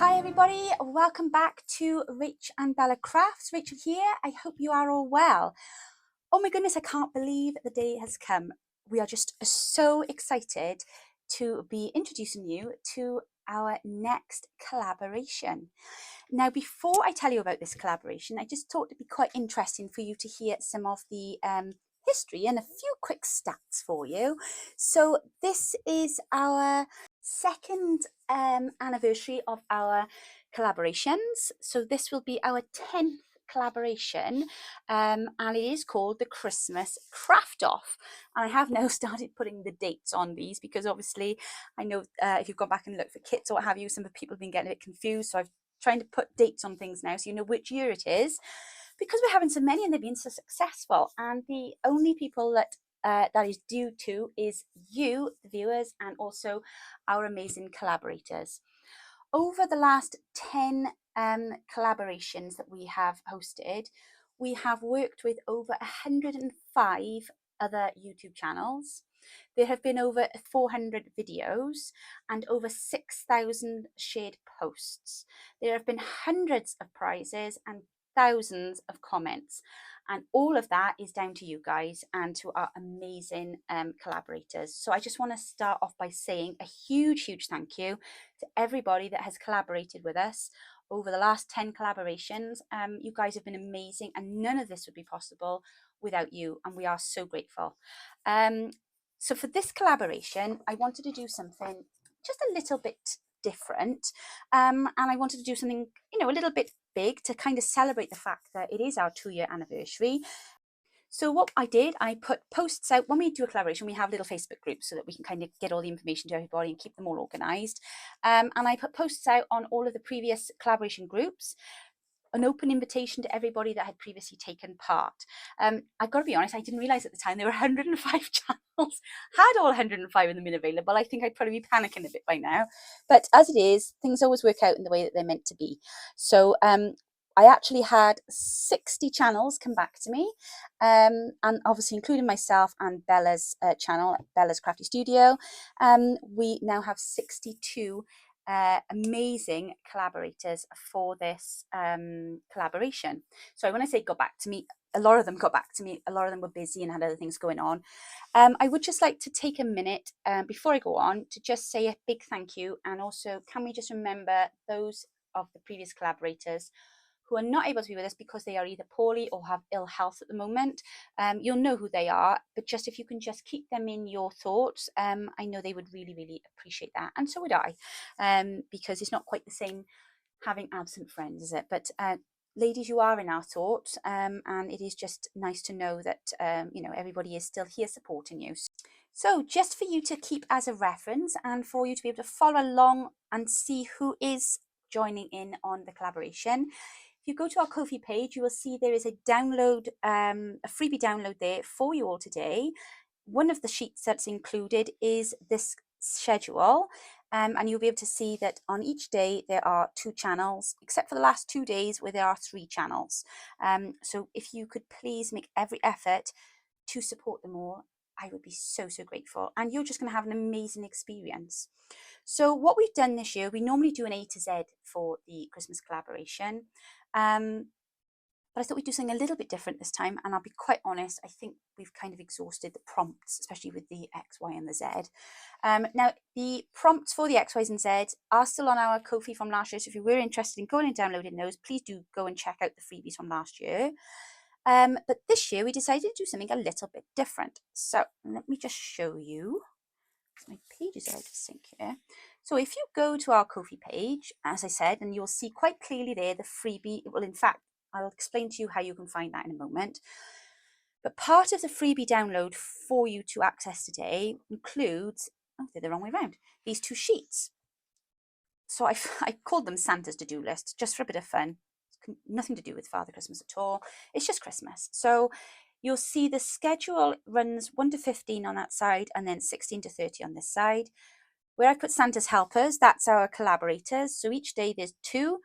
Hi everybody, welcome back to Rach and Bella Crafts. Rachel here. I hope you are all well. Oh my goodness, I can't believe the day has come. We are just so excited to be introducing you to our next collaboration. Now, before I tell you about this collaboration, I just thought it'd be quite interesting for you to hear some of the history and a few quick stats for you. So this is our second anniversary of our collaborations. So this will be our 10th collaboration, and it is called the Christmas Craft Off. And I have now started putting the dates on these because obviously I know if you've gone back and looked for kits or what have you, some of the people have been getting a bit confused. So I've trying to put dates on things now so you know which year it is, because we're having so many and they've been so successful, and the only people that that is due to is you, the viewers, and also our amazing collaborators. Over the last 10 collaborations that we have hosted, we have worked with over 105 other YouTube channels. There have been over 400 videos and over 6,000 shared posts. There have been hundreds of prizes and thousands of comments, and all of that is down to you guys and to our amazing collaborators. So I just want to start off by saying a huge thank you to everybody that has collaborated with us over the last 10 collaborations. You guys have been amazing, and none of this would be possible without you, and we are so grateful. So for this collaboration, I wanted to do something just a little bit different, and I wanted to do something, you know, a little bit big to kind of celebrate the fact that it is our 2-year anniversary. So what I did, I put posts out. When we do a collaboration, we have little Facebook groups so that we can kind of get all the information to everybody and keep them all organised. And I put posts out on all of the previous collaboration groups, an open invitation to everybody that had previously taken part. I've got to be honest, I didn't realise at the time there were 105 channels. Had all 105 of them been available, I think I'd probably be panicking a bit by now. But as it is, things always work out in the way that they're meant to be. So I actually had 60 channels come back to me, and obviously including myself and Bella's channel, Bella's Crafty Studio. We now have 62 amazing collaborators for this collaboration. So when I say got back to me, a lot of them got back to me. A lot of them were busy and had other things going on. I would just like to take a minute before I go on to just say a big thank you, and also can we just remember those of the previous collaborators who are not able to be with us because they are either poorly or have ill health at the moment. You'll know who they are, but just if you can just keep them in your thoughts, I know they would really appreciate that, and so would I, because it's not quite the same having absent friends, is it? But ladies, you are in our thoughts, and it is just nice to know that you know, everybody is still here supporting you. So just for you to keep as a reference and for you to be able to follow along and see who is joining in on the collaboration, if you go to our Ko-fi page, you will see there is a download, a freebie download there for you all today. One of the sheets that's included is this schedule, and you'll be able to see that on each day there are 2 channels, except for the last 2 days where there are 3 channels. So if you could please make every effort to support them all, I would be so grateful, and you're just going to have an amazing experience. So what we've done this year, we normally do an A to Z for the Christmas collaboration, but I thought we'd do something a little bit different this time, and I'll be quite honest, I think we've kind of exhausted the prompts, especially with the X, Y and the Z. Now, the prompts for the X, Ys and Z are still on our Ko-fi from last year, so if you were interested in going and downloading those, please do go and check out the freebies from last year. But this year we decided to do something a little bit different. So let me just show you. My pages are out of sync here. So if you go to our Ko-fi page, as I said, and you'll see quite clearly there the freebie. Well, in fact, I'll explain to you how you can find that in a moment. But part of the freebie download for you to access today includes, oh, they're the wrong way around, these 2 sheets. So I called them Santa's to-do list, just for a bit of fun. It's nothing to do with Father Christmas at all. It's just Christmas. So you'll see the schedule runs 1 to 15 on that side, and then 16 to 30 on this side. Where I put Santa's helpers, that's our collaborators. So each day there's 2,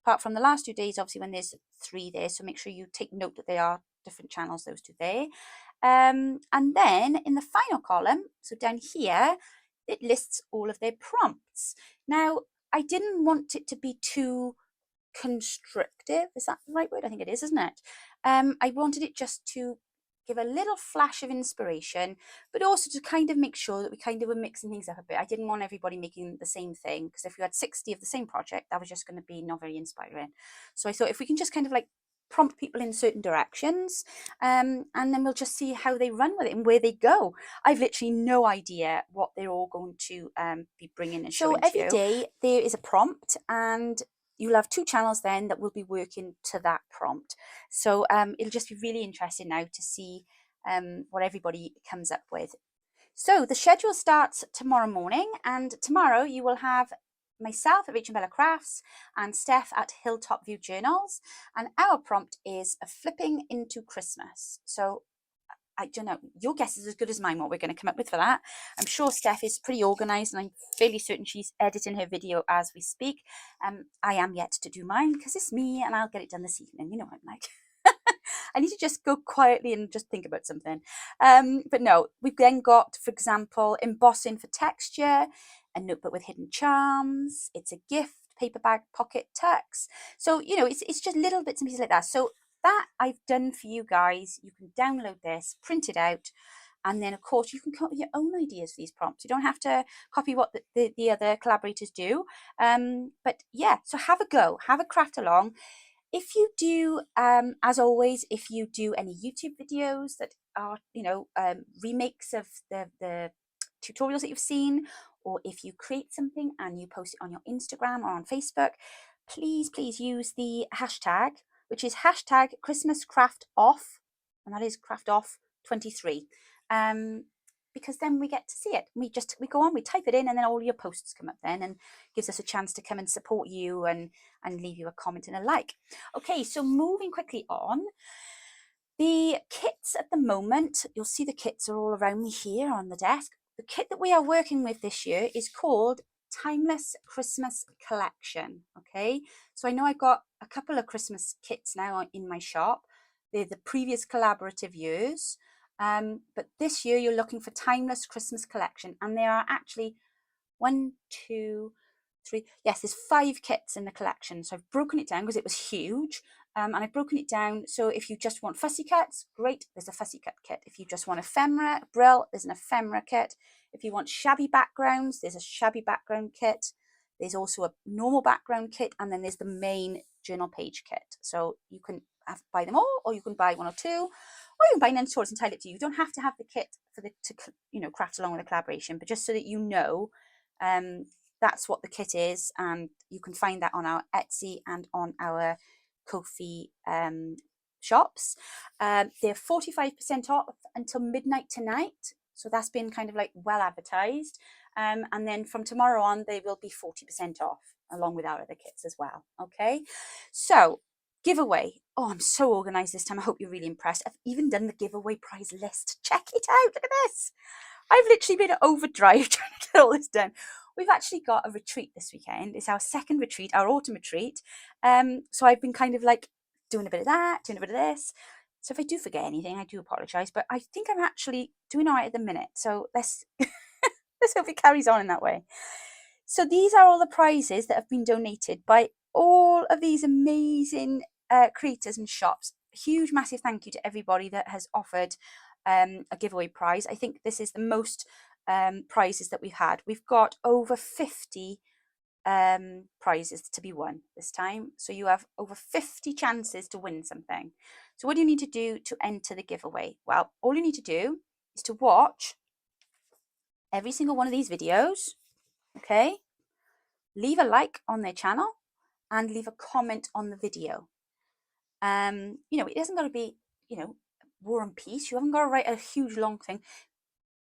apart from the last 2 days, obviously, when there's 3 there. So make sure you take note that they are different channels, those 2 there. And then in the final column, so down here, it lists all of their prompts. Now, I didn't want it to be too constructive. Is that the right word? I think it is, isn't it? I wanted it just to give a little flash of inspiration, but also to kind of make sure that we kind of were mixing things up a bit. I didn't want everybody making the same thing, because if you had 60 of the same project, that was just going to be not very inspiring. So I thought if we can just kind of like prompt people in certain directions, and then we'll just see how they run with it and where they go. I've literally no idea what they're all going to be bringing and showing to you. So every day there is a prompt, and you'll have 2 channels then that will be working to that prompt. So it'll just be really interesting now to see what everybody comes up with. So the schedule starts tomorrow morning, and tomorrow you will have myself at Rach and Bella Crafts and Steph at Hilltop View Journals, and our prompt is a flipping into Christmas. So I don't know, your guess is as good as mine what we're going to come up with for that. I'm sure Steph is pretty organised, and I'm fairly certain she's editing her video as we speak. I am yet to do mine because it's me, and I'll get it done this evening. You know what I'm like. I need to just go quietly and just think about something. But no, we've then got, for example, embossing for texture, a notebook with hidden charms, it's a gift, paper bag, pocket tucks. So, you know, it's just little bits and pieces like that. So that I've done for you guys. You can download this, print it out, and then of course you can come up with your own ideas for these prompts. You don't have to copy what the other collaborators do. But yeah, so have a go, have a craft along. If you do, as always, if you do any YouTube videos that are, you know, remakes of the tutorials that you've seen, or if you create something and you post it on your Instagram or on Facebook, please use the hashtag, which is hashtag Christmas Craft Off, and that is Craft Off 23. Because then we get to see it. We go on, we type it in, and then all your posts come up then, and gives us a chance to come and support you and leave you a comment and a like. Okay, so moving quickly on. The kits at the moment, you'll see the kits are all around me here on the desk. The kit that we are working with this year is called Timeless Christmas Collection. Okay, so I know I've got a couple of Christmas kits now in my shop. They're the previous collaborative years. But this year you're looking for Timeless Christmas Collection, and there are actually 1, 2, 3. Yes, there's 5 kits in the collection. So I've broken it down because it was huge. And I've broken it down. So if you just want fussy cuts, great, there's a fussy cut kit. If you just want ephemera, brill, there's an ephemera kit. If you want shabby backgrounds, there's a shabby background kit. There's also a normal background kit, and then there's the main journal page kit. So you can buy them all, or you can buy 1 or 2, or you can buy none at all. It's entirely up to you. You don't have to have the kit for to craft along with a collaboration, but just so that you know, that's what the kit is, and you can find that on our Etsy and on our Ko-fi shops. They're 45% off until midnight tonight, so that's been kind of like well advertised, and then from tomorrow on they will be 40% off along with our other kits as well. Okay, so giveaway. Oh, I'm so organized this time. I hope you're really impressed. I've even done the giveaway prize list. Check it out. Look at this. I've literally been at overdrive trying to get all this done. We've actually got a retreat this weekend. It's our second retreat, our autumn retreat. So I've been kind of like doing a bit of that, doing a bit of this. So if I do forget anything, I do apologise. But I think I'm actually doing all right at the minute. So let's hope it carries on in that way. So these are all the prizes that have been donated by all of these amazing creators and shops. Huge, massive thank you to everybody that has offered a giveaway prize. I think this is the most prizes that we've had. We've got over 50 prizes to be won this time. So you have over 50 chances to win something. So what do you need to do to enter the giveaway? Well, all you need to do is to watch every single one of these videos. Okay, leave a like on their channel and leave a comment on the video. You know, it hasn't got to be, you know, War and Peace. You haven't got to write a huge long thing.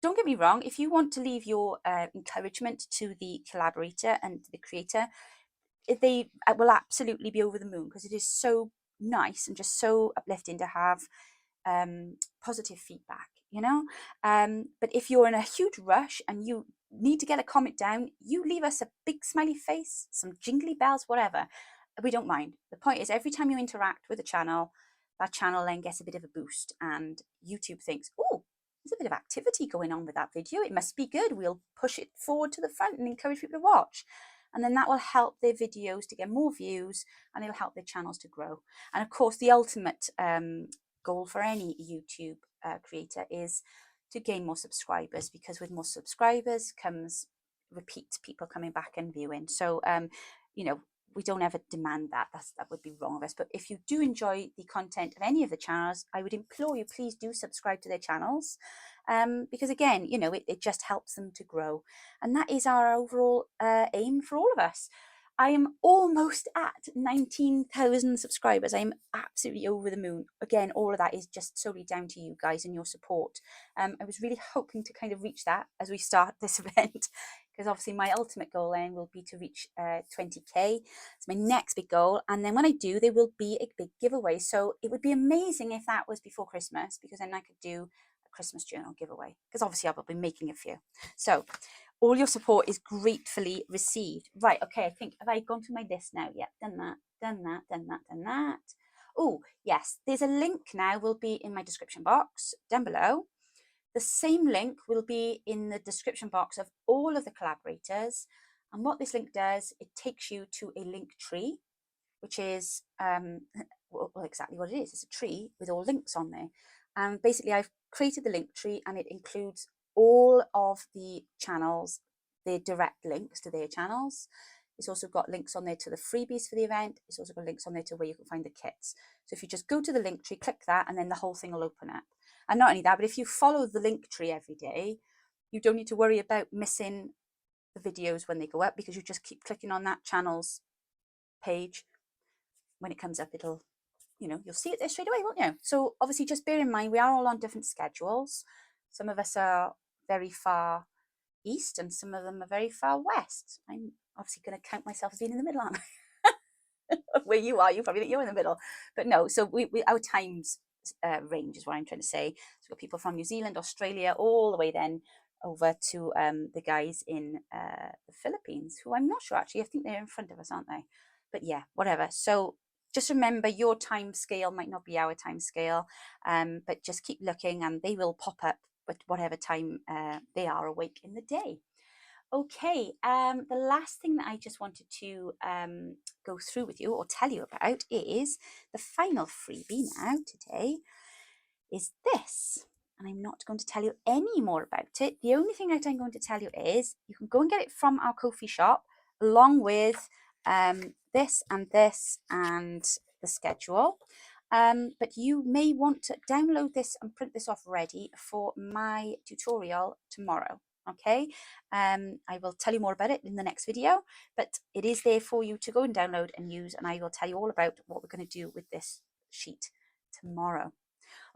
Don't get me wrong, if you want to leave your encouragement to the collaborator and the creator, they will absolutely be over the moon, because it is so nice and just so uplifting to have positive feedback, you know. But if you're in a huge rush and you need to get a comment down, you leave us a big smiley face, some jingly bells, whatever. We don't mind. The point is, every time you interact with the channel, that channel then gets a bit of a boost, and YouTube thinks, oh, there's a bit of activity going on with that video. It must be good. We'll push it forward to the front and encourage people to watch. and then that will help their videos to get more views, and it'll help their channels to grow. And of course, the ultimate goal for any YouTube creator is to gain more subscribers, because with more subscribers comes repeat people coming back and viewing. So you know, we don't ever demand that. That would be wrong of us. But if you do enjoy the content of any of the channels, I would implore you, please do subscribe to their channels, because again, you know, it just helps them to grow, and that is our overall aim for all of us. I am almost at 19,000 subscribers. I am absolutely over the moon. Again, all of that is just solely down to you guys and your support. I was really hoping to kind of reach that as we start this event, because obviously my ultimate goal then will be to reach 20k. It's my next big goal, and then when I do, there will be a big giveaway. So it would be amazing if that was before Christmas, because then I could do a Christmas journal giveaway, because obviously I will be making a few. So all your support is gratefully received. Right, okay, I think, have I gone through my list now? Yep, done that, done that, done that, done that. Oh, yes, there's a link now, will be in my description box down below. The same link will be in the description box of all of the collaborators. And what this link does, it takes you to a link tree, which is well, exactly what it is. It's a tree with all links on there. And basically, I've created the link tree, and it includes all of the channels, the direct links to their channels. It's also got links on there to the freebies for the event. It's also got links on there to where you can find the kits. So if you just go to the link tree, click that, and then the whole thing will open up. And not only that, but if you follow the link tree every day, you don't need to worry about missing the videos when they go up, because you just keep clicking on that channel's page. When it comes up, it'll, you know, you'll see it there straight away, won't you? So obviously just bear in mind, we are all on different schedules. Some of us are very far east and some of them are very far west. I'm obviously going to count myself as being in the middle, aren't I? Where you are, you probably think you're in the middle. But no, so we our times range is what I'm trying to say. So we've got people from New Zealand, Australia, all the way then over to the guys in the Philippines, who I'm not sure actually, I think they're in front of us, aren't they? But yeah, whatever. So just remember, your time scale might not be our time scale, but just keep looking and they will pop up at whatever time they are awake in the day. Okay, the last thing that I just wanted to go through with you or tell you about is the final freebie now today is this. And I'm not going to tell you any more about it. The only thing that I'm going to tell you is you can go and get it from our Ko-fi shop, along with this and this and the schedule. But you may want to download this and print this off ready for my tutorial tomorrow. Okay, I will tell you more about it in the next video, but it is there for you to go and download and use, and I will tell you all about what we're going to do with this sheet tomorrow.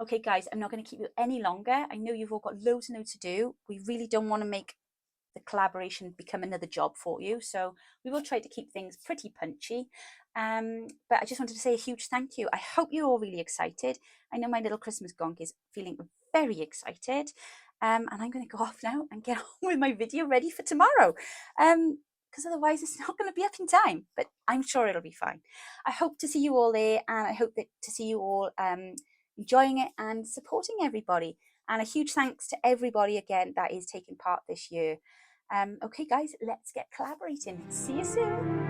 Okay, guys, I'm not going to keep you any longer. I know you've all got loads and loads to do. We really don't want to make the collaboration become another job for you, so we will try to keep things pretty punchy. But I just wanted to say a huge thank you. I hope you're all really excited. I know my little Christmas gonk is feeling very excited, and I'm going to go off now and get on with my video ready for tomorrow, because otherwise it's not going to be up in time, but I'm sure it'll be fine. I hope to see you all there, and I hope to see you all enjoying it and supporting everybody. And a huge thanks to everybody again that is taking part this year. Okay, guys, let's get collaborating. See you soon.